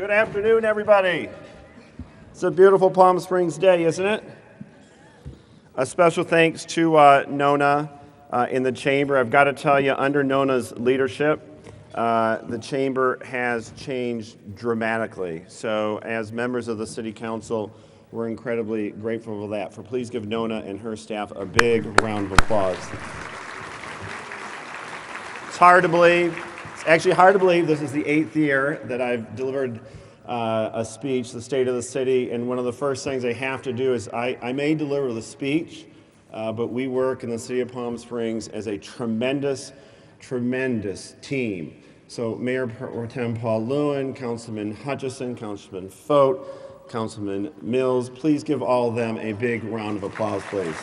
Good afternoon, everybody. It's a beautiful Palm Springs day, isn't it? A special thanks to Nona in the chamber. I've got to tell you, under Nona's leadership, the chamber has changed dramatically. So as members of the City Council, we're incredibly grateful for that. Please give Nona and her staff a big round of applause. It's hard to believe. It's actually hard to believe this is the 8th year that I've delivered a speech, the State of the City, and one of the first things I have to do is I may deliver the speech, but we work in the City of Palm Springs as a tremendous team. So Mayor Pro Tem Paul Lewin, Councilman Hutchison, Councilman Fote, Councilman Mills, please give all of them a big round of applause, please.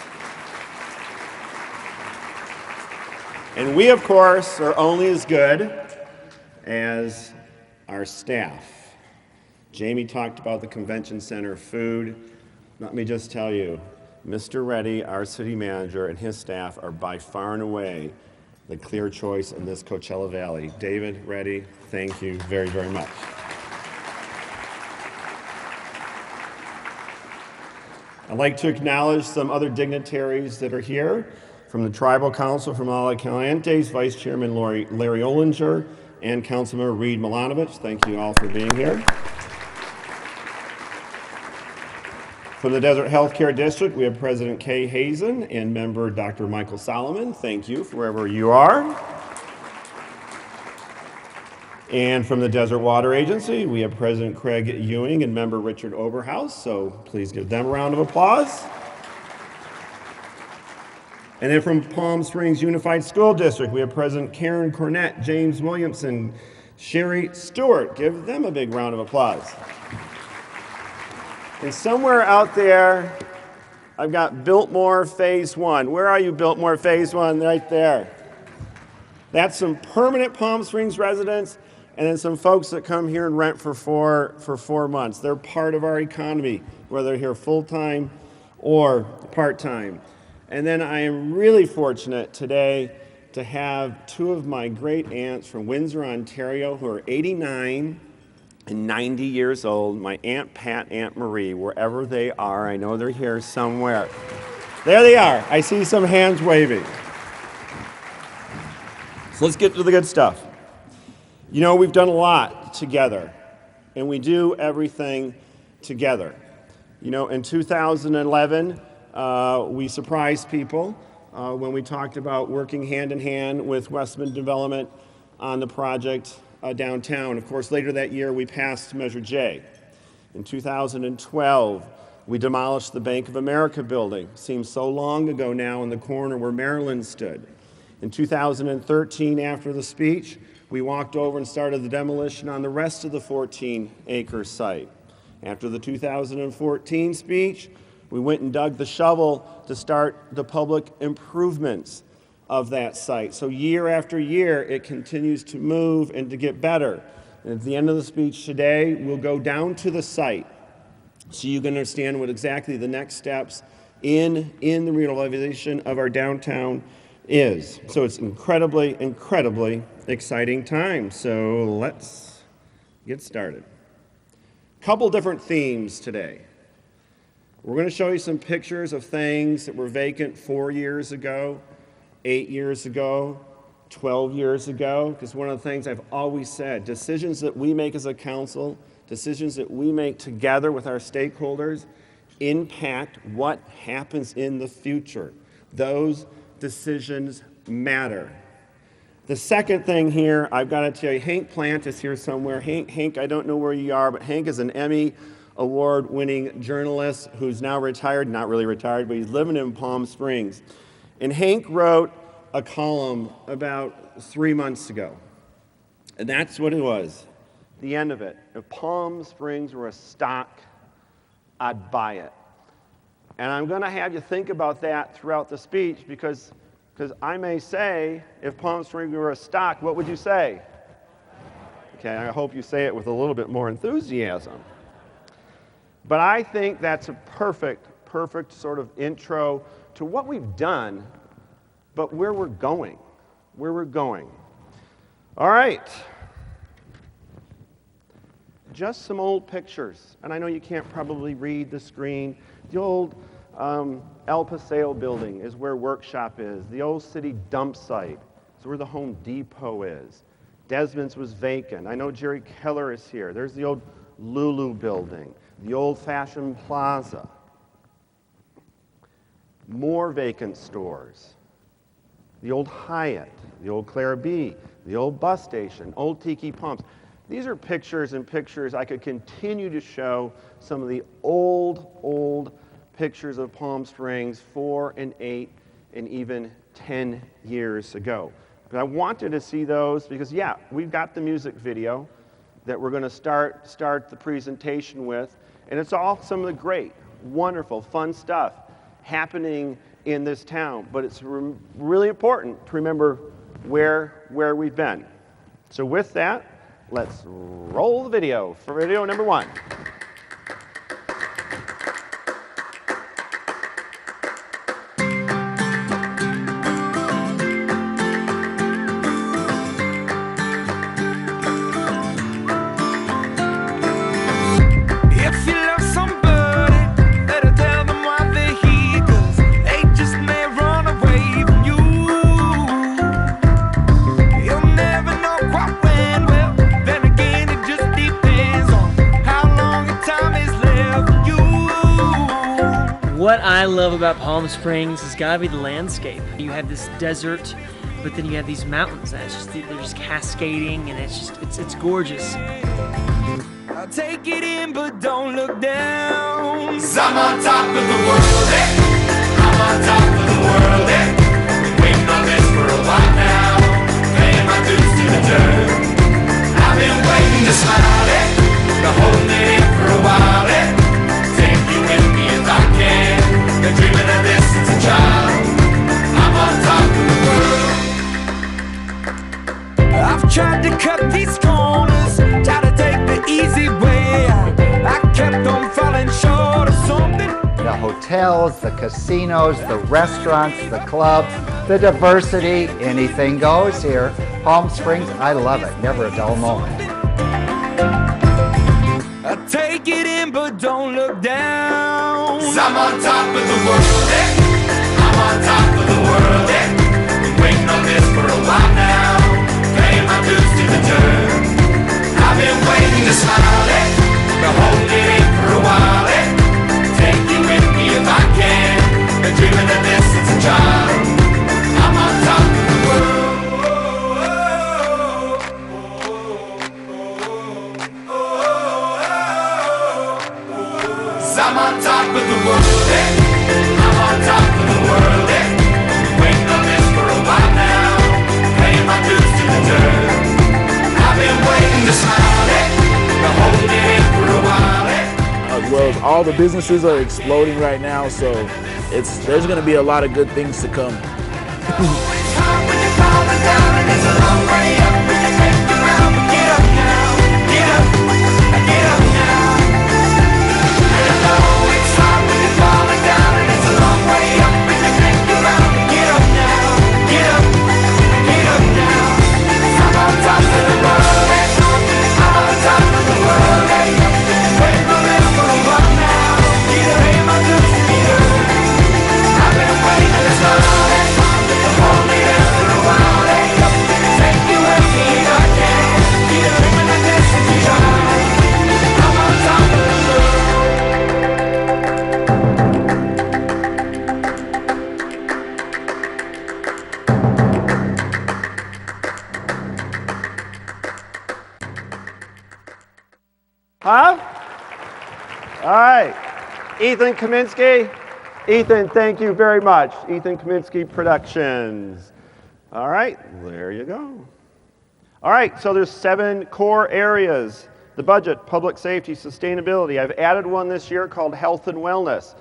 And we, of course, are only as good as our staff. Jamie talked about the convention center food. Let me just tell you, Mr. Reddy, our city manager, and his staff are by far and away the clear choice in this Coachella Valley. David, Reddy, thank you very, very much. I'd like to acknowledge some other dignitaries that are here. From the Tribal Council from Ala Calientes, Vice Chairman Larry Ollinger, and Councilmember Reed Milanovich. Thank you all for being here. From the Desert Healthcare District, we have President Kay Hazen and member Dr. Michael Solomon. Thank you for wherever you are. And from the Desert Water Agency, we have President Craig Ewing and member Richard Oberhaus. So please give them a round of applause. And then from Palm Springs Unified School District, we have President Karen Cornett, James Williamson, Sherry Stewart. Give them a big round of applause. And somewhere out there, I've got Biltmore Phase 1. Where are you, Biltmore Phase 1? Right there. That's some permanent Palm Springs residents, and then some folks that come here and rent for 4 months. They're part of our economy, whether they're here full-time or part-time. And then I am really fortunate today to have two of my great aunts from Windsor, Ontario, who are 89 and 90 years old. My Aunt Pat, Aunt Marie, wherever they are, I know they're here somewhere. There they are. I see some hands waving. So let's get to the good stuff. You know, we've done a lot together, and we do everything together. You know, in 2011, we surprised people when we talked about working hand in hand with Westman Development on the project downtown. Of course, later that year, we passed Measure J. In 2012, we demolished the Bank of America building. Seems so long ago now, in the corner where Maryland stood. In 2013, after the speech, we walked over and started the demolition on the rest of the 14-acre site. After the 2014 speech, we went and dug the shovel to start the public improvements of that site. So year after year, it continues to move and to get better. And at the end of the speech today, we'll go down to the site so you can understand what exactly the next steps in the revitalization of our downtown is. So it's incredibly exciting time. So let's get started. Couple different themes today. We're going to show you some pictures of things that were vacant 4 years ago, 8 years ago, 12 years ago, because one of the things I've always said, decisions that we make as a council, decisions that we make together with our stakeholders, impact what happens in the future. Those decisions matter. The second thing here, I've got to tell you, Hank Plant is here somewhere. Hank, I don't know where you are, but Hank is an Emmy award-winning journalist who's now retired, not really retired, but he's living in Palm Springs. And Hank wrote a column about 3 months ago. And that's what it was, the end of it. If Palm Springs were a stock, I'd buy it. And I'm going to have you think about that throughout the speech because I may say, if Palm Springs were a stock, what would you say? Okay, I hope you say it with a little bit more enthusiasm. But I think that's a perfect sort of intro to what we've done, but where we're going. All right. just some old pictures. And I know you can't probably read the screen. The old El Paseo building is where Workshop is. The old city dump site is where the Home Depot is. Desmond's was vacant. I know Jerry Keller is here. There's the old Lulu building, the old-fashioned plaza. More vacant stores. The old Hyatt, the old Clara B, the old bus station, old Tiki Pumps. These are pictures and pictures. I could continue to show some of the old pictures of Palm Springs 4 and 8 and even 10 years ago. But I wanted to see those because, yeah, we've got the music video that we're going to start the presentation with, and it's all some of the great, wonderful, fun stuff happening in this town. But it's really important to remember where we've been. So with that, let's roll the video for video number 1. What I love about Palm Springs has got to be the landscape. You have this desert, but then you have these mountains, and they're just cascading, and it's gorgeous. I'll take it in, but don't look down. 'Cause I'm on top of the world, I'm on top of the world, Been waiting on this for a while now, paying my dues to the dirt. I've been waiting to smile, to hold it in for a while, Take you with me if I can. Been dreaming of this since a child. I'm on top of the world. I've tried to cut these corners, try to take the easy way out. I kept on falling short of something. The hotels, the casinos, the restaurants, the clubs, the diversity, anything goes here. Palm Springs, I love it. Never a dull moment. I take it in, but don't look down. 'Cause I'm on top of the world, I'm on top of the world, Been waiting on this for a while now, paying my dues to the dirt. I've been waiting to smile, to hold it in for a while, Take you with me if I can. Been dreaming of this since a child. I'm on top of the world. 'Cause I'm on top of the world, I'm on top of the world, Been waiting on this for a while now, paying my dues to the dirt. I've been waiting to smile, to hold it in for a while, As well as all the businesses are exploding right now, so there's going to be a lot of good things to come. It's hard when you're falling down and it's a long way up when you take you around, but get up now, get up now. And I know it's hard when you're falling down and it's a long way up when you take you around, but get up now, get up now. I'm on top of the world, I'm on top of the world, Waiting for this for a while now, paying my dues to the earth. I've been waiting to start. Hold it in for a while, Take you with me if I can. Keep dreaming of this and try. I'm on top of the world. Huh? All right. Ethan Kaminsky. Ethan, thank you very much. Ethan Kaminsky Productions. All right, there you go. All right, so there's 7 core areas. The budget, public safety, sustainability. I've added one this year called health and wellness.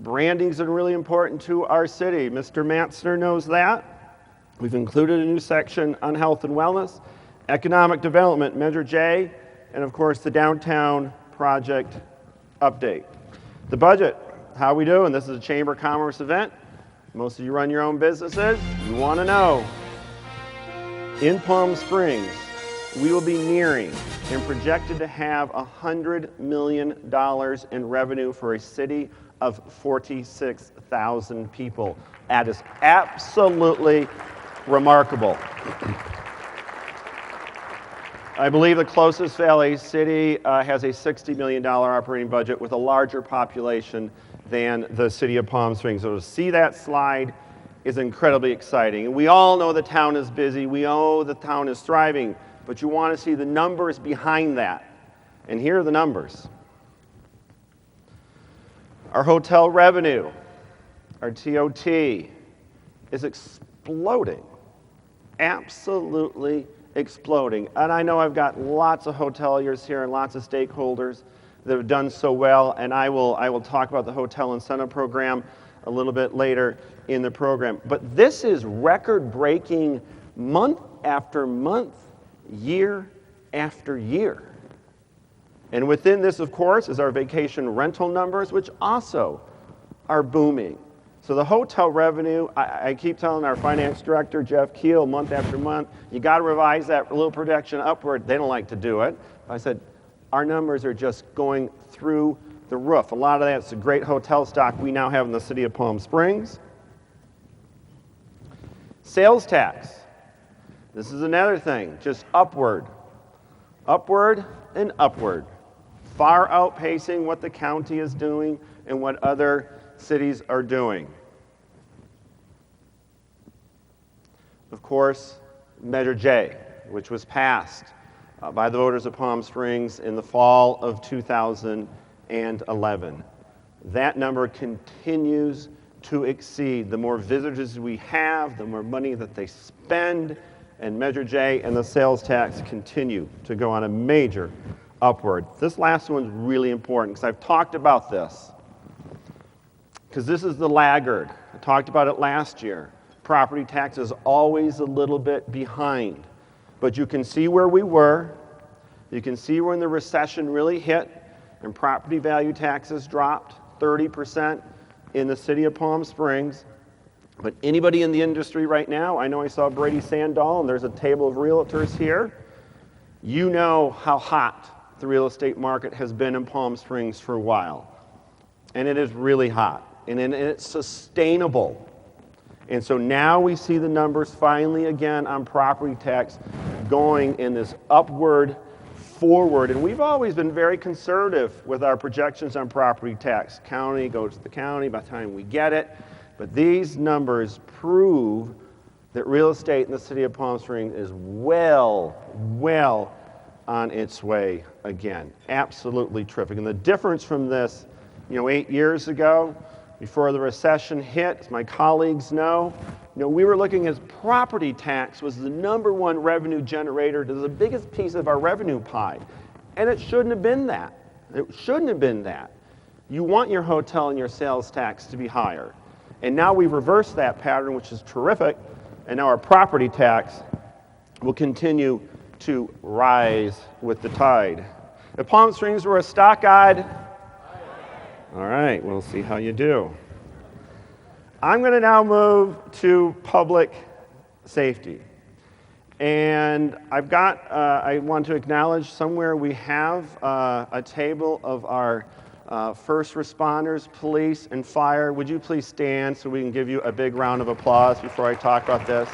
Branding's been really important to our city. Mr. Matzner knows that. We've included a new section on health and wellness, economic development, Measure J, and of course the downtown project update. The budget. How we doing? This is a Chamber of Commerce event. Most of you run your own businesses. You want to know, in Palm Springs, we will be nearing and projected to have $100 million in revenue for a city of 46,000 people. That is absolutely remarkable. I believe the closest Valley city has a $60 million operating budget with a larger population than the city of Palm Springs. So to see that slide is incredibly exciting. And we all know the town is busy. We know the town is thriving. But you want to see the numbers behind that. And here are the numbers. Our hotel revenue, our TOT, is exploding. Absolutely exploding. And I know I've got lots of hoteliers here and lots of stakeholders that have done so well, and I will talk about the hotel incentive program a little bit later in the program. But this is record-breaking month after month, year after year. And within this, of course, is our vacation rental numbers, which also are booming. So the hotel revenue, I keep telling our finance director, Jeff Keel, month after month, you got to revise that little projection upward. They don't like to do it. I said, our numbers are just going through the roof. A lot of that's a great hotel stock we now have in the city of Palm Springs. Sales tax. This is another thing, just upward. Upward and upward. Far outpacing what the county is doing and what other cities are doing. Of course, Measure J, which was passed by the voters of Palm Springs in the fall of 2011. That number continues to exceed. The more visitors we have, the more money that they spend, and Measure J and the sales tax continue to go on a major upward. This last one's really important because I've talked about this. Because this is the laggard. I talked about it last year. Property tax is always a little bit behind. But you can see where we were. You can see when the recession really hit and property value taxes dropped 30% in the city of Palm Springs. But anybody in the industry right now, I know I saw Brady Sandall, and there's a table of realtors here. You know how hot the real estate market has been in Palm Springs for a while. And it is really hot. And it's sustainable. And so now we see the numbers finally again on property tax going in this upward forward. And we've always been very conservative with our projections on property tax. County goes to the county by the time we get it. But these numbers prove that real estate in the city of Palm Springs is well on its way again. Absolutely terrific. And the difference from this, 8 years ago, before the recession hit, as my colleagues know, we were looking as property tax was the number one revenue generator, to the biggest piece of our revenue pie. And it shouldn't have been that. It shouldn't have been that. You want your hotel and your sales tax to be higher. And now we've reversed that pattern, which is terrific, and now our property tax will continue to rise with the tide. If Palm Springs were a stock guide, all right, we'll see how you do. I'm going to now move to public safety. And I want to acknowledge somewhere we have a table of our first responders, police, and fire. Would you please stand so we can give you a big round of applause before I talk about this?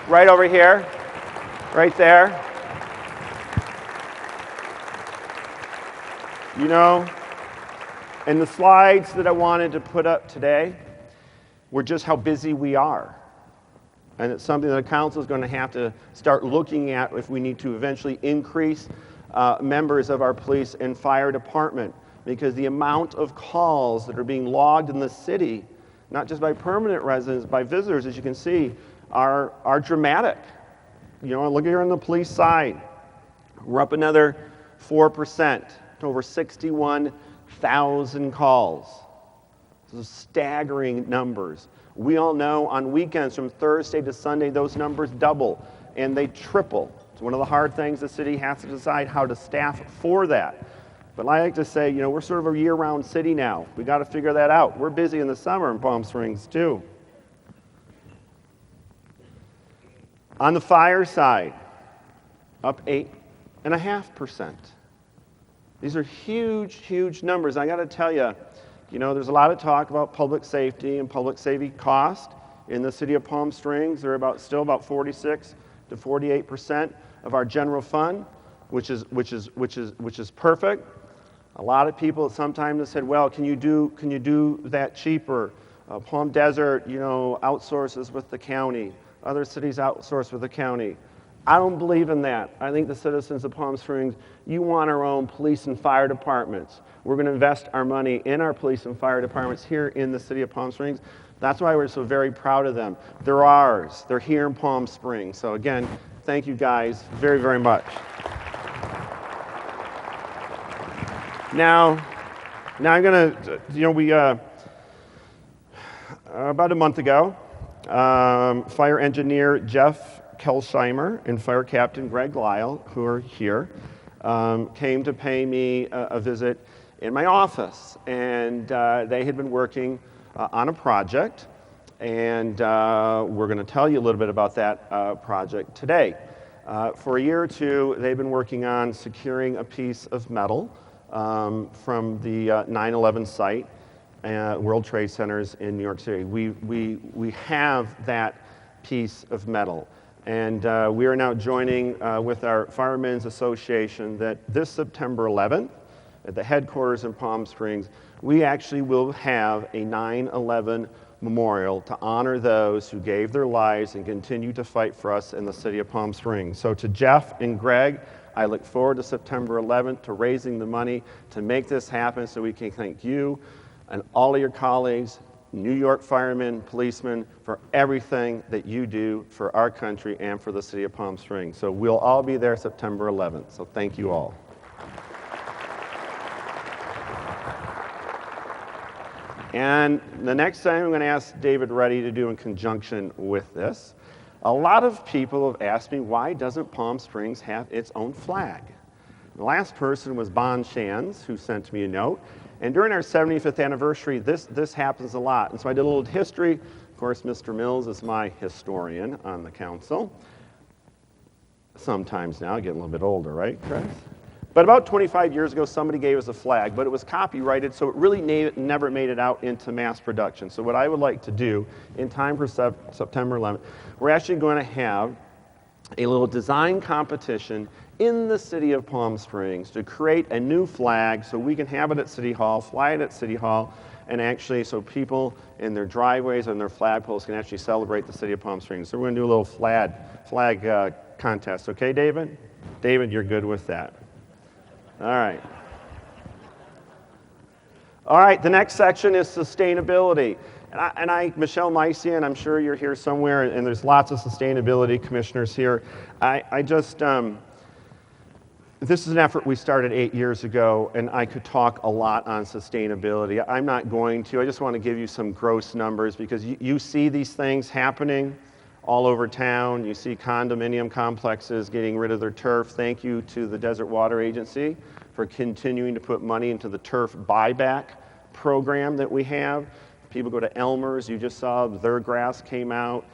Right over here, right there. And the slides that I wanted to put up today were just how busy we are. And it's something that the council is going to have to start looking at if we need to eventually increase members of our police and fire department, because the amount of calls that are being logged in the city, not just by permanent residents, by visitors, as you can see, are dramatic. Look here on the police side. We're up another 4% to over 61,000 calls. Those are staggering numbers. We all know on weekends from Thursday to Sunday, those numbers double and they triple. It's one of the hard things the city has to decide how to staff for that. But I like to say, we're sort of a year-round city now. We got to figure that out. We're busy in the summer in Palm Springs too. On the fire side, up 8%. 2.5%. These are huge, huge numbers. I got to tell you, there's a lot of talk about public safety and public safety cost in the city of Palm Springs. They're still about 46 to 48% of our general fund, which is perfect. A lot of people sometimes have said, well, can you do that cheaper? Palm Desert, outsources with the county. Other cities outsource with the county. I don't believe in that. I think the citizens of Palm Springs, you want our own police and fire departments. We're going to invest our money in our police and fire departments here in the city of Palm Springs. That's why we're so very proud of them. They're ours. They're here in Palm Springs. So again, thank you guys very, very much. Now I'm going to, about a month ago, fire engineer Jeff Kelsheimer and Fire Captain Greg Lyle, who are here, came to pay me a visit in my office. And they had been working on a project, and we're going to tell you a little bit about that project today. For a year or two, they've been working on securing a piece of metal from the 9/11 site, World Trade Centers in New York City. We have that piece of metal. And we are now joining with our Firemen's Association that this September 11th, at the headquarters in Palm Springs, we actually will have a 9/11 memorial to honor those who gave their lives and continue to fight for us in the city of Palm Springs. So to Jeff and Greg, I look forward to September 11th, to raising the money to make this happen so we can thank you and all of your colleagues, New York firemen, policemen, for everything that you do for our country and for the city of Palm Springs. So we'll all be there September 11th. So thank you all. And the next thing I'm going to ask David Reddy to do in conjunction with this, a lot of people have asked me, why doesn't Palm Springs have its own flag? The last person was Bon Shands, who sent me a note. And during our 75th anniversary, this happens a lot. And so I did a little history. Of course, Mr. Mills is my historian on the council. Sometimes now, I get a little bit older, right, Chris? But about 25 years ago, somebody gave us a flag, but it was copyrighted, so it really never made it out into mass production. So what I would like to do, in time for September 11th, we're actually going to have a little design competition in the city of Palm Springs to create a new flag so we can have it at City Hall, fly it at City Hall, and actually so people in their driveways and their flagpoles can actually celebrate the city of Palm Springs. So we're going to do a little flag contest. Okay, David? David, you're good with that. All right. All right, the next section is sustainability. And Michelle Mycian, I'm sure you're here somewhere, and there's lots of sustainability commissioners here. This is an effort we started 8 years ago, and I could talk a lot on sustainability. I'm not going to. I just want to give you some gross numbers, because you see these things happening all over town. You see condominium complexes getting rid of their turf. Thank you to the Desert Water Agency for continuing to put money into the turf buyback program that we have. People go to Elmer's. You just saw their grass came out.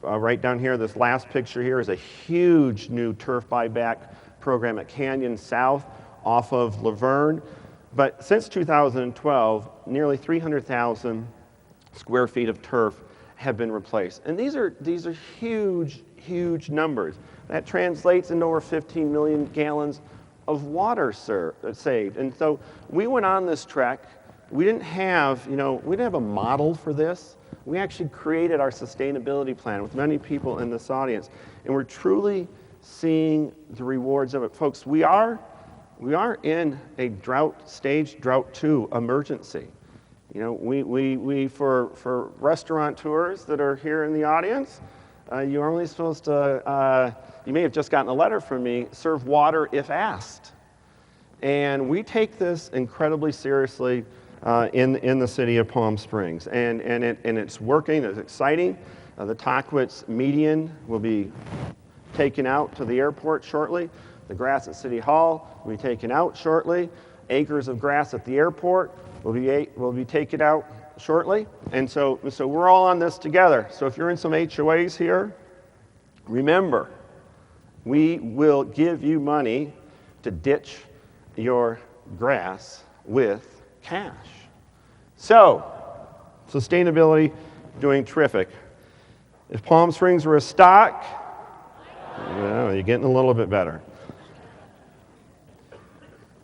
Right down here, this last picture here is a huge new turf buyback program at Canyon South off of Laverne. But since 2012, nearly 300,000 square feet of turf have been replaced. And these are huge, huge numbers. That translates into over 15 million gallons of water saved. And so we went on this trek. We didn't have a model for this. We actually created our sustainability plan with many people in this audience, and we're truly seeing the rewards of it. Folks, we are in a stage drought 2 emergency. We for restaurateurs that are here in the audience, you're only supposed to, you may have just gotten a letter from me, serve water if asked. And we take this incredibly seriously in the city of Palm Springs. And it's working, it's exciting. The Tockwitz median will be taken out to the airport shortly. The grass at City Hall will be taken out shortly. Acres of grass at the airport will be taken out shortly. And so we're all on this together. So if you're in some HOAs here, remember, We will give you money to ditch your grass with cash. So, sustainability doing terrific. If Palm Springs were a stock, well, you're getting a little bit better.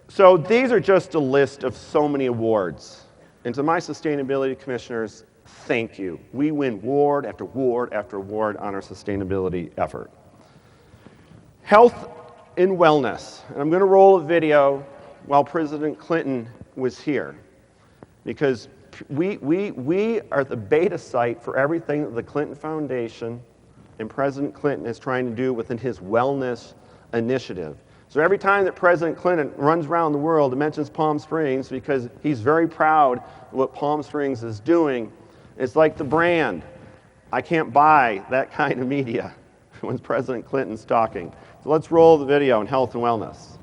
So these are just a list of so many awards. And to my sustainability commissioners, thank you. We win award after award after award on our sustainability effort. Health and wellness. And I'm going to roll a video while President Clinton was here, because we are the beta site for everything that the Clinton Foundation and President Clinton is trying to do within his wellness initiative. So every time that President Clinton runs around the world and mentions Palm Springs, because he's very proud of what Palm Springs is doing, it's like the brand. I can't buy that kind of media when President Clinton's talking. So let's roll the video on health and wellness.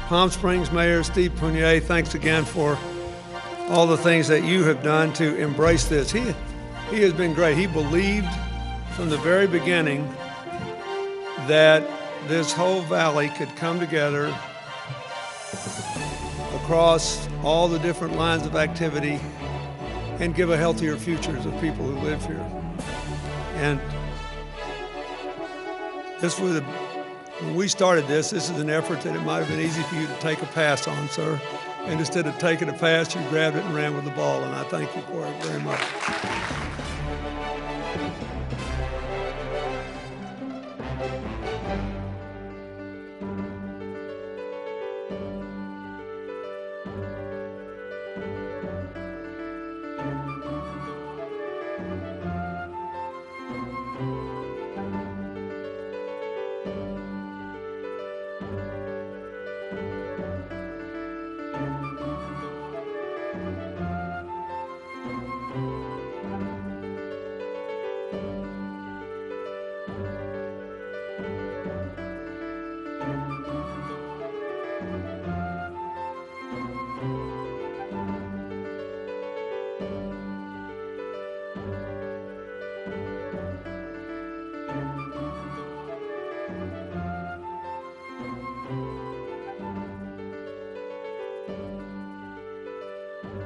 Palm Springs Mayor Steve Punier, thanks again for all the things that you have done to embrace this. He has been great. He believed from the very beginning that this whole valley could come together across all the different lines of activity and give a healthier future to the people who live here. And this was when we started this is an effort that it might have been easy for you to take a pass on, sir. And instead of taking a pass, you grabbed it and ran with the ball, and I thank you for it very much.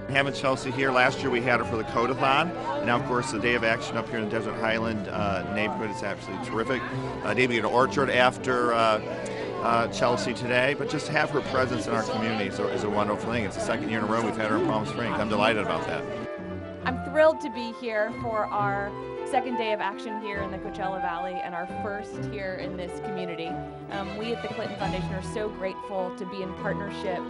Having Chelsea here, last year we had her for the Codathon. Now, of course, the Day of Action up here in the Desert Highland neighborhood is absolutely terrific. Naming an orchard after Chelsea today, but just to have her presence in our community is a wonderful thing. It's the second year in a row we've had her in Palm Springs. I'm delighted about that. I'm thrilled to be here for our second day of action here in the Coachella Valley and our first here in this community. We at the Clinton Foundation are so grateful to be in partnership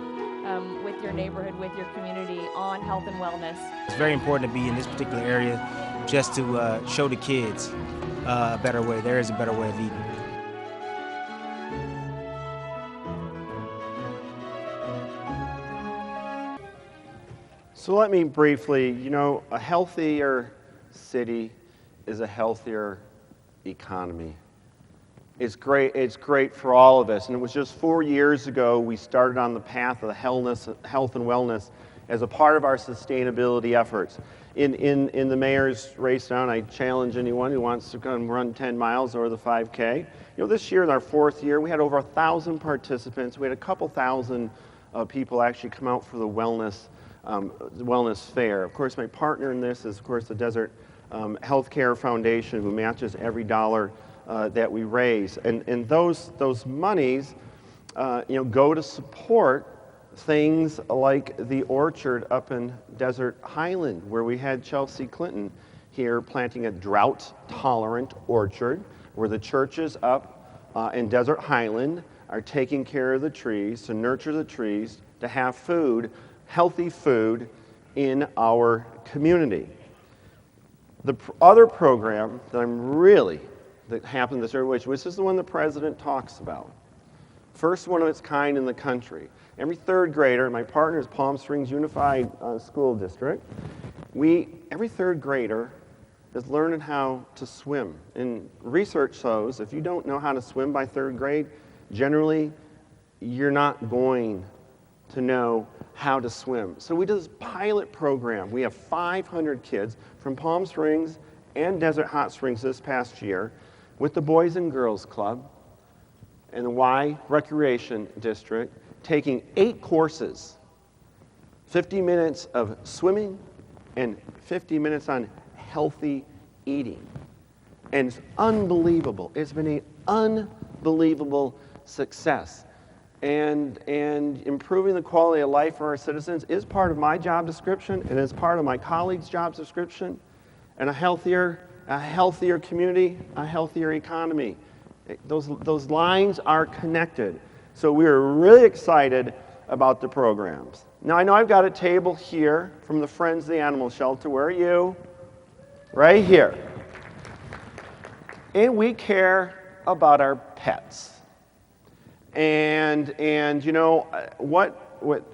with your neighborhood, with your community on health and wellness. It's very important to be in this particular area just to show the kids a better way. There is a better way of eating. So let me briefly, a healthier city is a healthier economy. It's great for all of us. And it was just 4 years ago we started on the path of health and wellness as a part of our sustainability efforts. In the mayor's race down, I challenge anyone who wants to come run 10 miles or the 5K. This year in our fourth year, we had over 1,000 participants. We had a couple thousand people actually come out for the wellness fair. Of course, my partner in this is, of course, the Desert Healthcare Foundation, who matches every dollar that we raise, and those monies, go to support things like the orchard up in Desert Highland, where we had Chelsea Clinton here planting a drought-tolerant orchard, where the churches up in Desert Highland are taking care of the trees, to nurture the trees, to have food, healthy food in our community. The other program that happened this year, which this is the one the president talks about. First one of its kind in the country. Every third grader, my partner is Palm Springs Unified School District, every third grader is learning how to swim. And research shows if you don't know how to swim by 3rd grade, generally you're not going to know how to swim. So we did this pilot program. We have 500 kids from Palm Springs and Desert Hot Springs this past year with the Boys and Girls Club and the Y Recreation District taking 8 courses, 50 minutes of swimming and 50 minutes on healthy eating. And it's unbelievable. It's been an unbelievable success. And improving the quality of life for our citizens is part of my job description, and is part of my colleagues' job description. And a healthier community, a healthier economy. Those lines are connected. So we're really excited about the programs. Now I know I've got a table here from the Friends of the Animal Shelter. Where are you? Right here. And we care about our pets. And you know,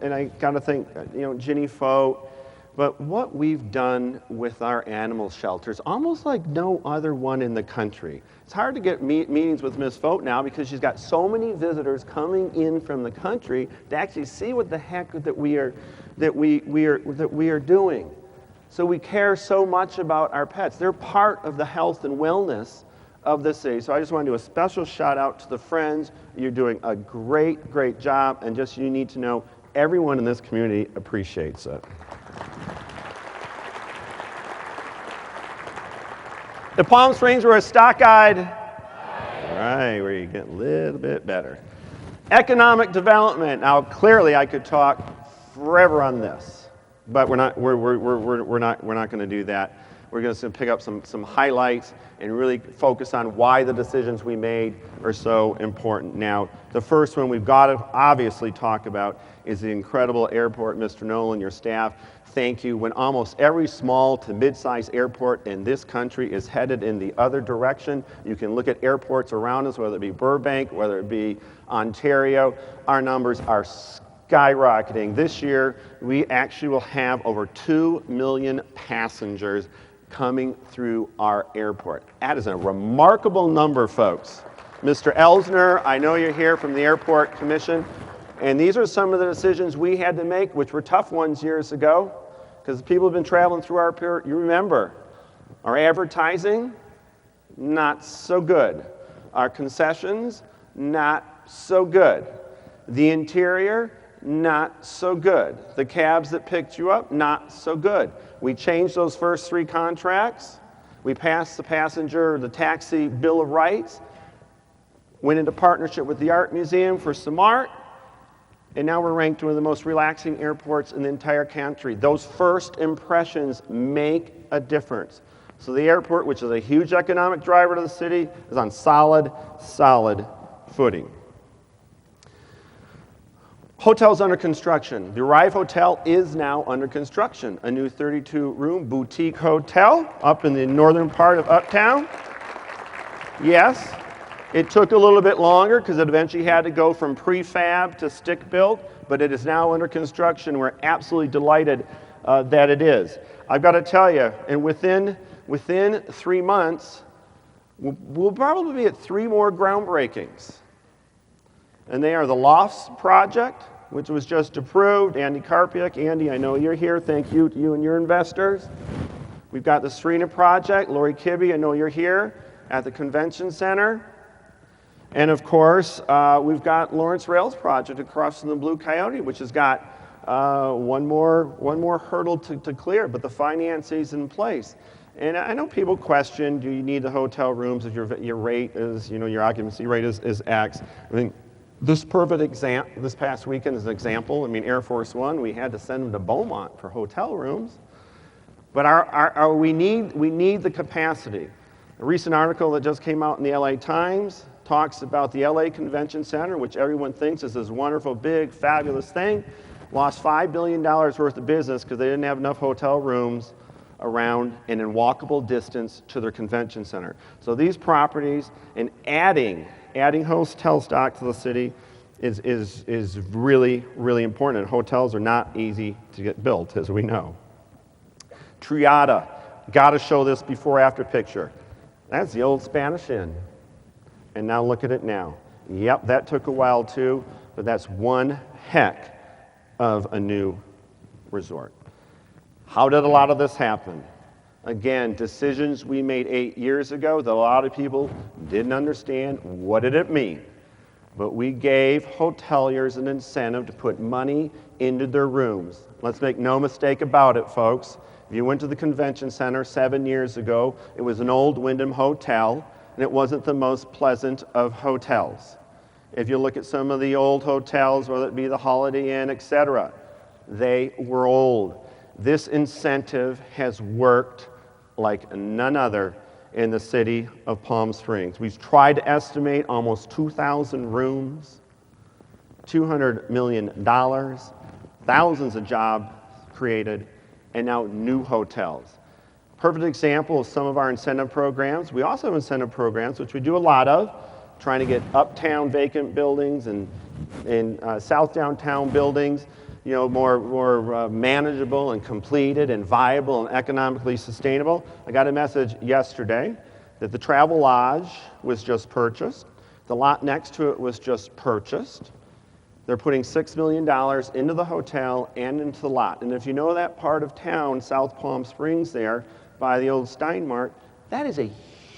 and I gotta think, you know, Ginny Foe, but what we've done with our animal shelters, almost like no other one in the country. It's hard to get meetings with Ms. Fote now because she's got so many visitors coming in from the country to actually see what the heck that we are doing. So we care so much about our pets. They're part of the health and wellness of the city. So I just want to do a special shout out to the Friends. You're doing a great job, and just you need to know everyone in this community appreciates it. The Palm Springs were a stock-eyed. All right, we get a little bit better. Economic development. Now, clearly, I could talk forever on this, but we're not going to do that. We're going to pick up some highlights and really focus on why the decisions we made are so important. Now, the first one we've got to obviously talk about is the incredible airport. Mr. Nolan, your staff, thank you. When almost every small to mid-sized airport in this country is headed in the other direction, you can look at airports around us, whether it be Burbank, whether it be Ontario, our numbers are skyrocketing. This year, we actually will have over 2 million passengers coming through our airport. That is a remarkable number, folks. Mr. Elsner, I know you're here from the Airport Commission, and these are some of the decisions we had to make, which were tough ones years ago, because people have been traveling through our airport. You remember, our advertising, not so good. Our concessions, not so good. The interior, not so good. The cabs that picked you up, not so good. We changed those first 3 contracts. We passed the taxi Bill of Rights, went into partnership with the Art Museum for some art, and now we're ranked one of the most relaxing airports in the entire country. Those first impressions make a difference. So the airport, which is a huge economic driver to the city, is on solid footing. Hotels under construction. The Arrive Hotel is now under construction. A new 32-room boutique hotel up in the northern part of Uptown. Yes, it took a little bit longer because it eventually had to go from prefab to stick-built, but it is now under construction. We're absolutely delighted that it is. I've got to tell you, and within 3 months, we'll probably be at 3 more groundbreakings. And they are the Lofts project, which was just approved. Andy Karpiak. Andy, I know you're here. Thank you to you and your investors. We've got the Serena project. Lori Kibbe, I know you're here at the Convention Center. And of course, we've got Lawrence Rails project across from the Blue Coyote, which has got one more hurdle to clear, but the financing's in place. And I know people question, do you need the hotel rooms if your rate is, your occupancy rate is X? I mean, this past weekend is an example. I mean, Air Force One, we had to send them to Beaumont for hotel rooms. But we need the capacity. A recent article that just came out in the LA Times talks about the LA Convention Center, which everyone thinks is this wonderful, big, fabulous thing, lost $5 billion worth of business because they didn't have enough hotel rooms around and in walkable distance to their convention center. So these properties and adding hotel stock to the city is really, really important. And hotels are not easy to get built, as we know. Triada Got to show this before-after picture. That's the old Spanish Inn. And now look at it now. Yep, that took a while too, but that's one heck of a new resort. How did a lot of this happen? Again, decisions we made 8 years ago that a lot of people didn't understand. What did it mean? But we gave hoteliers an incentive to put money into their rooms. Let's make no mistake about it, folks. If you went to the convention center 7 years ago, it was an old Wyndham hotel, and it wasn't the most pleasant of hotels. If you look at some of the old hotels, whether it be the Holiday Inn, etc., they were old. This incentive has worked like none other in the city of Palm Springs. We've tried to estimate almost 2,000 rooms, $200 million, thousands of jobs created, and now new hotels. Perfect example of some of our incentive programs. We also have incentive programs, which we do a lot of, trying to get uptown vacant buildings and south downtown buildings, more manageable and completed and viable and economically sustainable. I got a message yesterday that the Travel Lodge was just purchased. The lot next to it was just purchased. They're putting $6 million into the hotel and into the lot. And if you know that part of town, South Palm Springs there, by the old Steinmart, that is a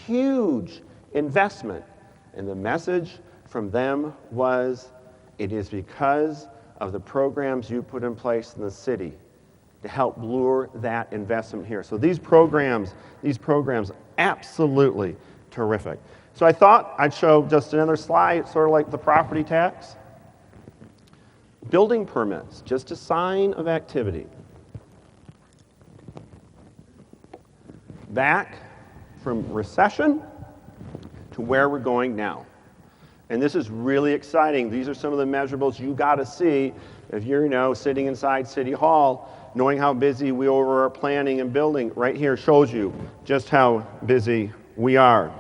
huge investment. And the message from them was, it is because of the programs you put in place in the city to help lure that investment here. So these programs, absolutely terrific. So I thought I'd show just another slide, sort of like the property tax. Building permits, just a sign of activity. Back from recession to where we're going now. And this is really exciting. These are some of the measurables you got to see if you're, sitting inside City Hall, knowing how busy we are planning and building. Right here shows you just how busy we are.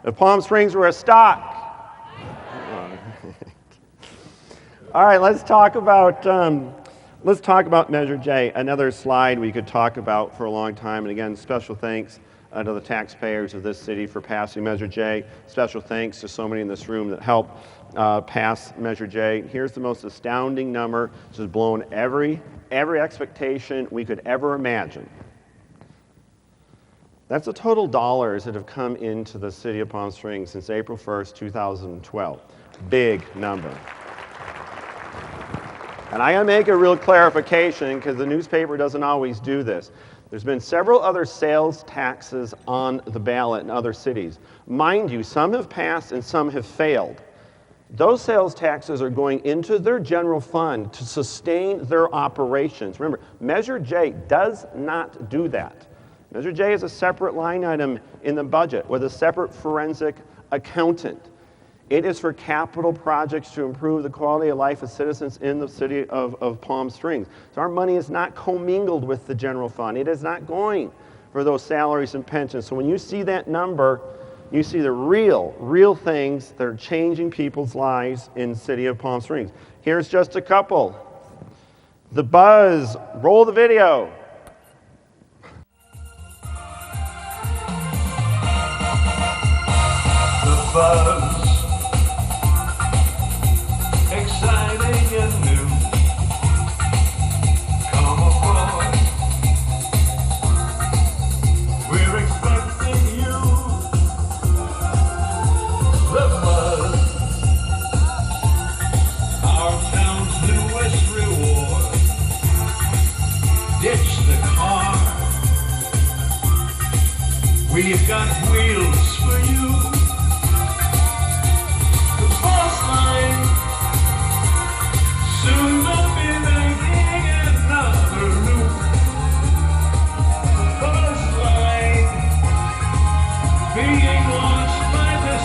If Palm Springs were a stock. All right, let's talk about Measure J. Another slide we could talk about for a long time. And again, special thanks to the taxpayers of this city for passing Measure J. Special thanks to so many in this room that helped pass Measure J. Here's the most astounding number, which has blown every expectation we could ever imagine. That's the total dollars that have come into the city of Palm Springs since April 1st, 2012. Big number. And I gotta make a real clarification because the newspaper doesn't always do this. There's been several other sales taxes on the ballot in other cities. Mind you, some have passed and some have failed. Those sales taxes are going into their general fund to sustain their operations. Remember, Measure J does not do that. Measure J is a separate line item in the budget with a separate forensic accountant. It is for capital projects to improve the quality of life of citizens in the city of Palm Springs. So our money is not commingled with the general fund. It is not going for those salaries and pensions. So when you see that number, you see the real things that are changing people's lives in the city of Palm Springs. Here's just a couple. The buzz, roll the video. The buzz. Exciting and new. Come aboard. We're expecting you. The buzz. Our town's newest reward. Ditch the car. We've got wheels for you. The bus line. Soon they'll be making another loop. The bus line being launched by this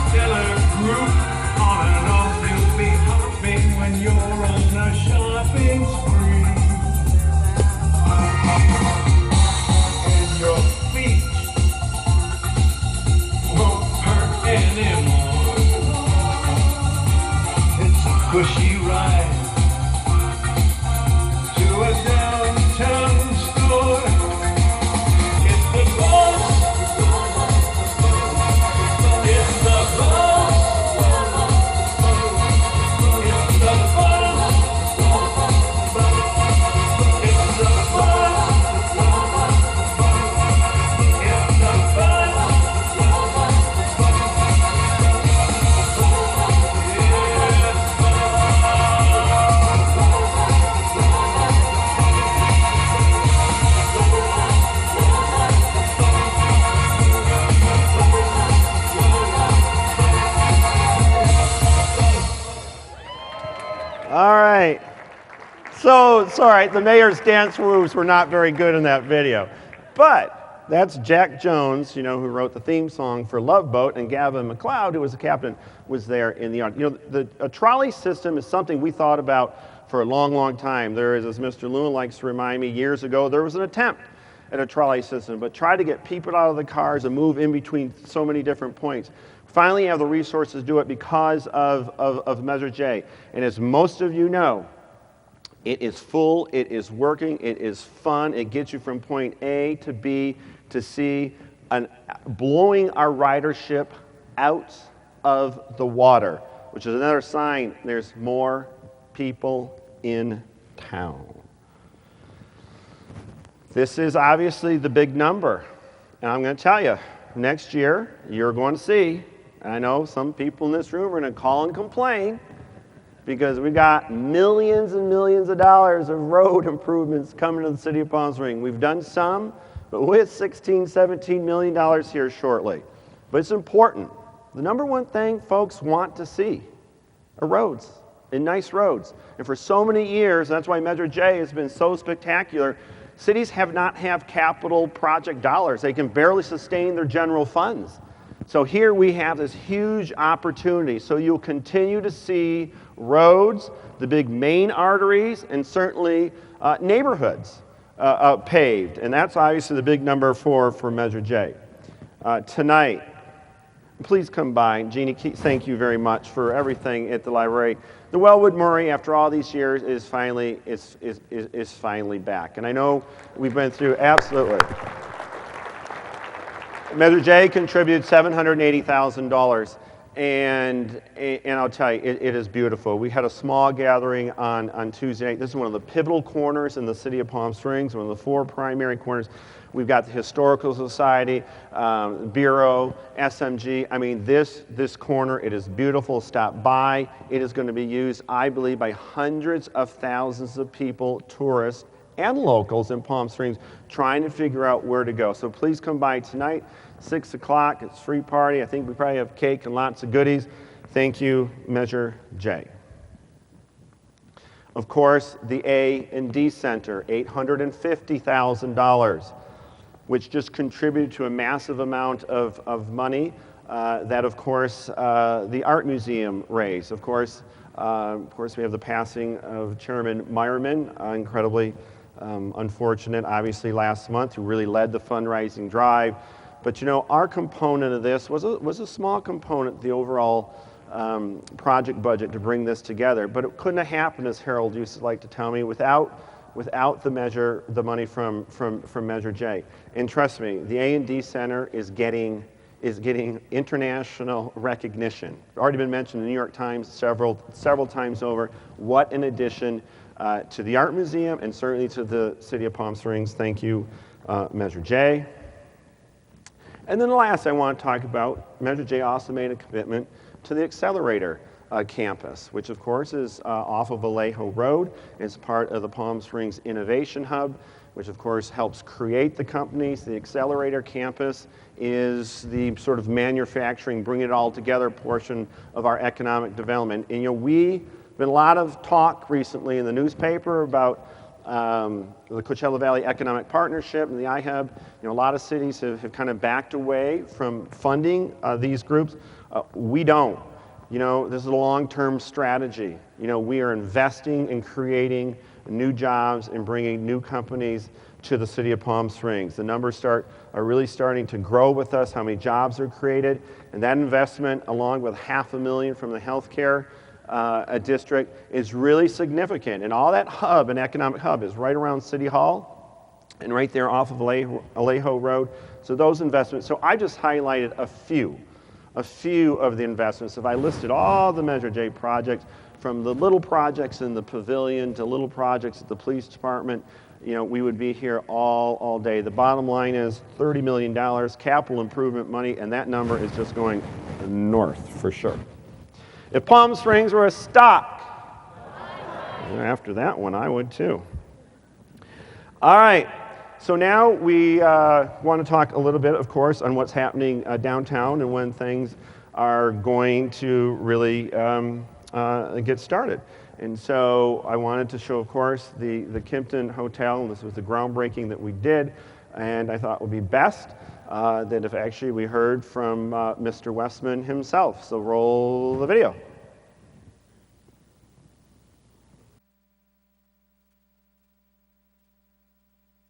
stellar group. On and off you'll be hopping when you're on a shopping spree. And your feet won't hurt anymore. It's a cushy ride to a downtown store. All right. So, it's all right. The mayor's dance moves were not very good in that video. But that's Jack Jones, who wrote the theme song for Love Boat, and Gavin McLeod, who was the captain, was there in the audience. A trolley system is something we thought about for a long, long time. There is, as Mr. Lewin likes to remind me, years ago, there was an attempt at a trolley system, but try to get people out of the cars and move in between so many different points. Finally, you have the resources to do it because of Measure J. And as most of you know, it is full, it is working, it is fun, it gets you from point A to B to C, and blowing our ridership out of the water, which is another sign there's more people in town. This is obviously the big number, and I'm going to tell you, next year you're going to see, I know some people in this room are going to call and complain, because we got millions and millions of dollars of road improvements coming to the city of Palm Springs. We've done some, but we'll hit $16, $17 million here shortly. But it's important. The number one thing folks want to see are roads, and nice roads. And for so many years, that's why Measure J has been so spectacular, cities have not had capital project dollars. They can barely sustain their general funds. So here we have this huge opportunity. So you'll continue to see roads, the big main arteries, and certainly neighborhoods paved. And that's obviously the big number for Measure J. Tonight, please come by. Jeannie, thank you very much for everything at the library. The Welwood Murray, after all these years, is finally back. And I know we've been through, absolutely. Measure J contributed $780,000, and I'll tell you, it is beautiful. We had a small gathering on Tuesday night. This is one of the pivotal corners in the city of Palm Springs, one of the 4 primary corners. We've got the Historical Society, Bureau, SMG. I mean, this corner, it is beautiful. Stop by. It is going to be used, I believe, by hundreds of thousands of people, tourists, and locals in Palm Springs trying to figure out where to go. So please come by tonight, 6 o'clock. It's a free party. I think we probably have cake and lots of goodies. Thank you, Measure J. Of course, the A&D Center, $850,000, which just contributed to a massive amount of money that, of course, the Art Museum raised. Of course, we have the passing of Chairman Meyerman, incredibly unfortunate, obviously, last month, who really led the fundraising drive. But our component of this was a small component, the overall project budget to bring this together. But it couldn't have happened, as Harold used to like to tell me, without the money from Measure J. And trust me, the A&D Center is getting international recognition. Already been mentioned in the New York Times several times over. What an addition to the Art Museum and certainly to the City of Palm Springs. Thank you, Measure J. And then the last I want to talk about, Measure J also made a commitment to the Accelerator Campus, which of course is off of Vallejo Road. It's part of the Palm Springs Innovation Hub, which of course helps create the companies. The Accelerator Campus is the sort of manufacturing, bring it all together portion of our economic development. And we've been a lot of talk recently in the newspaper about the Coachella Valley Economic Partnership and the iHub. A lot of cities have kind of backed away from funding these groups. We don't. This is a long-term strategy. We are investing in creating new jobs and bringing new companies to the city of Palm Springs. The numbers are really starting to grow with us, how many jobs are created, and that investment, along with $500,000 from the healthcare district, is really significant. And all that hub, an economic hub, is right around City Hall and right there off of Vallejo Road. So those investments. So I just highlighted a few of the investments. If I listed all the Measure J projects, from the little projects in the pavilion to little projects at the police department, we would be here all day. The bottom line is $30 million capital improvement money, and that number is just going north for sure. If Palm Springs were a stock, after that one, I would too. All right. So now we want to talk a little bit, of course, on what's happening downtown and when things are going to really get started. And so I wanted to show, of course, the Kimpton Hotel, and this was the groundbreaking that we did, and I thought it would be best that if actually we heard from Mr. Westman himself. So roll the video.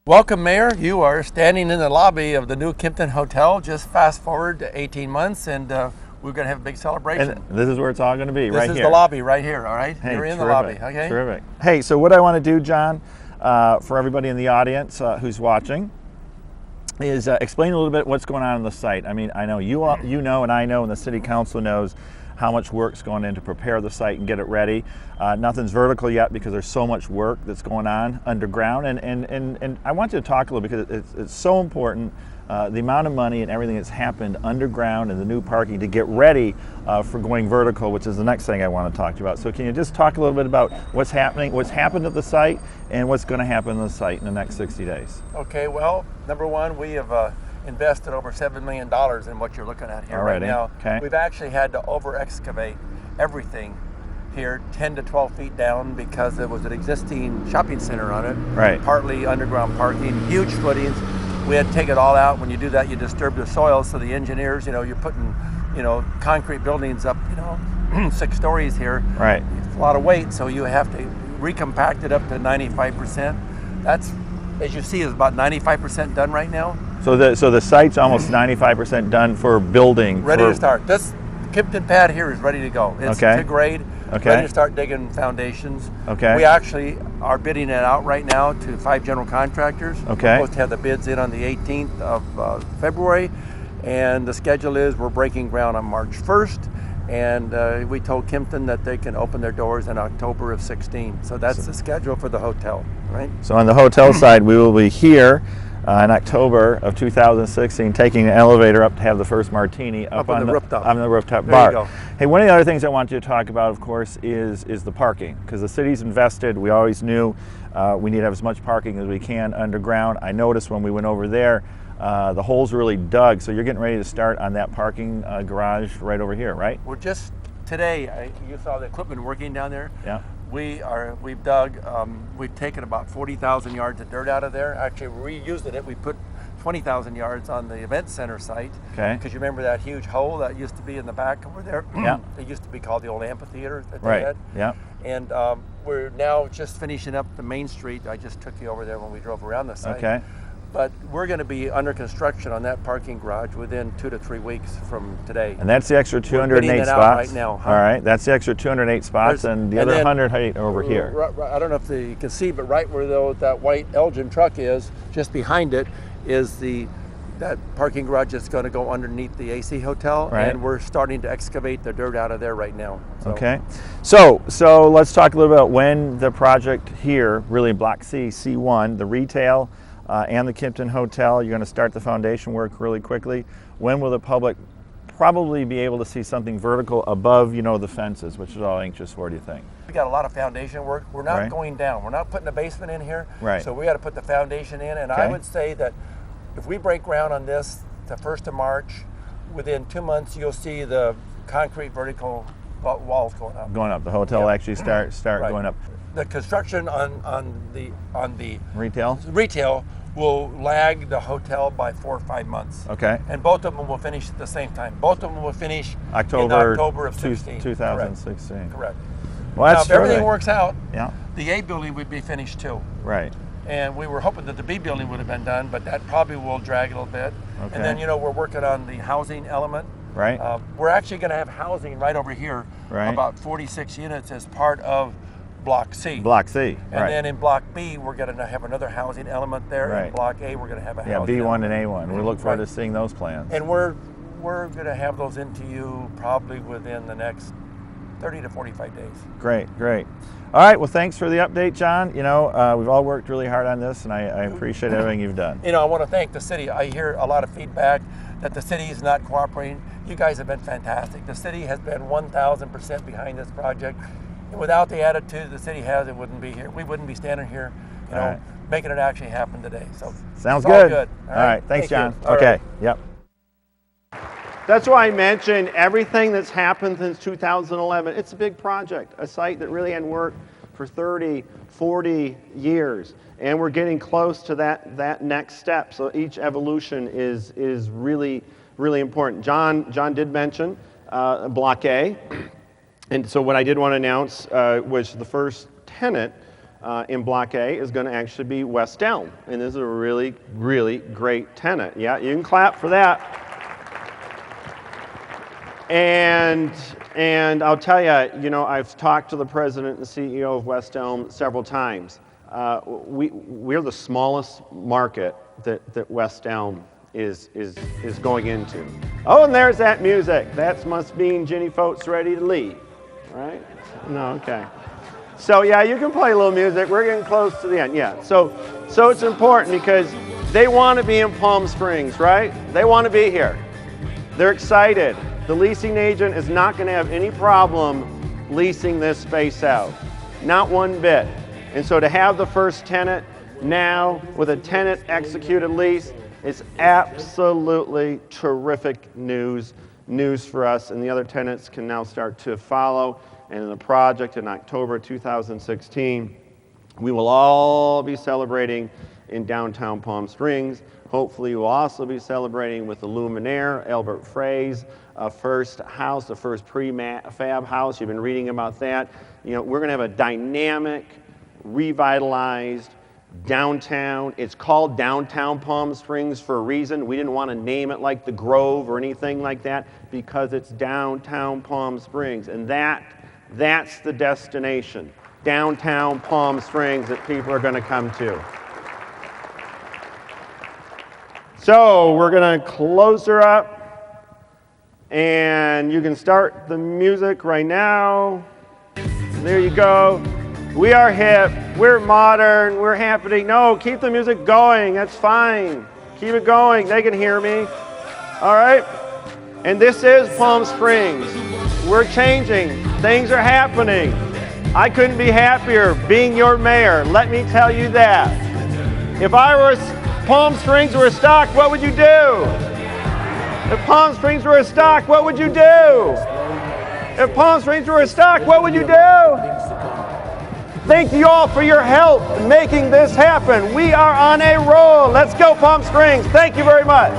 Welcome, Mayor. You are standing in the lobby of the new Kimpton Hotel. Just fast forward to 18 months, and we're going to have a big celebration. And this is where it's all going to be, right here. This is the lobby right here, all right? Hey, You're in terrific, the lobby, okay? Terrific. Hey, so what I want to do, John, for everybody in the audience who's watching, is explain a little bit what's going on the site. I mean, I know you know, and I know, and the City Council knows how much work's going in to prepare the site and get it ready. Nothing's vertical yet because there's so much work that's going on underground, and I want you to talk a little because it's so important, the amount of money and everything that's happened underground and the new parking to get ready for going vertical, which is the next thing I want to talk to you about. So can you just talk a little bit about what's happened at the site, and what's going to happen on the site in the next 60 days? Okay, well, number one, we have invested over $7 million in what you're looking at here right now. Okay. We've actually had to over-excavate everything here 10 to 12 feet down because there was an existing shopping center on it. Right. Partly underground parking, huge footings. We had to take it all out. When you do that, you disturb the soil. So the engineers, you're putting, concrete buildings up, 6 stories here. Right. It's a lot of weight, so you have to recompact it up to 95%. That's, as you see, is about 95% done right now. So the site's almost 95% done for building. Ready to start. This Kimpton pad here is ready to go. It's to grade. Okay. Ready to start digging foundations. Okay. We actually are bidding it out right now to 5 general contractors. Okay. We're supposed to have the bids in on the 18th of February, and the schedule is we're breaking ground on March 1st, and we told Kimpton that they can open their doors in October of 16. So that's the schedule for the hotel, right? So on the hotel side, we will be here in October of 2016, taking an elevator up to have the first martini up on the rooftop. On the rooftop bar. There you go. Hey, one of the other things I want you to talk about, of course, is the parking, because the city's invested. We always knew we need to have as much parking as we can underground. I noticed when we went over there, the holes really dug. So you're getting ready to start on that parking garage right over here, right? We're just today. You saw the equipment working down there. Yeah. We've dug, we've taken about 40,000 yards of dirt out of there. Actually, we're reusing it. We put 20,000 yards on the event center site. Okay. Because you remember that huge hole that used to be in the back over there? Yeah. It used to be called the old amphitheater that they Right. had. Yeah. And we're now just finishing up the main street. I just took you over there when we drove around the site. Okay. But we're going to be under construction on that parking garage within 2 to 3 weeks from today. And that's the extra 208 bidding it spots. out right now, huh? All right, that's the extra 208 spots, and the other then 108 over here. I don't know if you can see, but right where that white Elgin truck is, just behind it, is that parking garage that's going to go underneath the AC hotel, Right. and we're starting to excavate the dirt out of there right now. So. Okay, so let's talk a little about when the project here, really Block C, C1, the retail and the Kimpton Hotel, you're going to start the foundation work really quickly. When will the public probably be able to see something vertical above, the fences, which is all anxious for, do you think? We got a lot of foundation work. We're not Right. going down. We're not putting a basement in here. Right. So we got to put the foundation in, and Okay. I would say that if we break ground on this the 1st of March, within 2 months you'll see the concrete vertical walls going up. Going up, the hotel will Yeah. actually start Right. going up. The construction on the Retail? retail will lag the hotel by 4 or 5 months. Okay. And both of them will finish at the same time. Both of them will finish in October of 16. 2016. Correct. Well, Now, that's if everything terrific. works out, Yeah. the A building would be finished too. Right. And we were hoping that the B building would have been done, but that probably will drag a little bit. Okay. And then, we're working on the housing element. Right. We're actually going to have housing right over here, Right. about 46 units as part of Block C. Block C. And right. then in Block B, we're going to have another housing element there. Right. In Block A, we're going to have a Yeah, housing B1 element. and A1. We look forward Right. to seeing those plans. And we're going to have those into you probably within the next 30 to 45 days. Great. All right, well, thanks for the update, John. We've all worked really hard on this, and I appreciate everything you've done. I want to thank the city. I hear a lot of feedback that the city is not cooperating. You guys have been fantastic. The city has been 1,000% behind this project. And without the attitude the city has, it wouldn't be here. We wouldn't be standing here, Right. making it actually happen today. So Sounds it's all good. good. All right. Thanks, Thank John. you. All Okay. right. Yep. That's why I mentioned everything that's happened since 2011. It's a big project, a site that really hadn't worked for 30, 40 years. And we're getting close to that next step. So each evolution is really, really important. John did mention Block A. And so what I did want to announce was the first tenant in Block A is going to actually be West Elm. And this is a really, really great tenant. Yeah, you can clap for that. And I'll tell you, I've talked to the president and CEO of West Elm several times. We're the smallest market that West Elm is going into. Oh, and there's that music. That must mean Jenny Folt's ready to leave, right? No, okay. So yeah, you can play a little music. We're getting close to the end. Yeah. So it's important because they want to be in Palm Springs, right? They want to be here. They're excited. The leasing agent is not going to have any problem leasing this space out. Not one bit. And so to have the first tenant now with a tenant executed lease is absolutely terrific news for us. And the other tenants can now start to follow. And in the project in October 2016, we will all be celebrating in downtown Palm Springs. Hopefully we'll also be celebrating with the Luminaire, Albert Frey's first house, the first prefab house. You've been reading about that. We're going to have a dynamic, revitalized downtown. It's called Downtown Palm Springs for a reason. We didn't want to name it like the Grove or anything like that because it's downtown Palm Springs. And that's the destination, downtown Palm Springs, that people are going to come to. So we're going to close her up, and you can start the music right now. There you go. We are hip, we're modern, we're happening. No, keep the music going, that's fine. Keep it going, they can hear me. All right? And this is Palm Springs. We're changing, things are happening. I couldn't be happier being your mayor, let me tell you that. If Palm Springs were a stock, what would you do? If Palm Springs were a stock, what would you do? If Palm Springs were a stock, what would you do? Thank you all for your help in making this happen. We are on a roll. Let's go, Palm Springs. Thank you very much.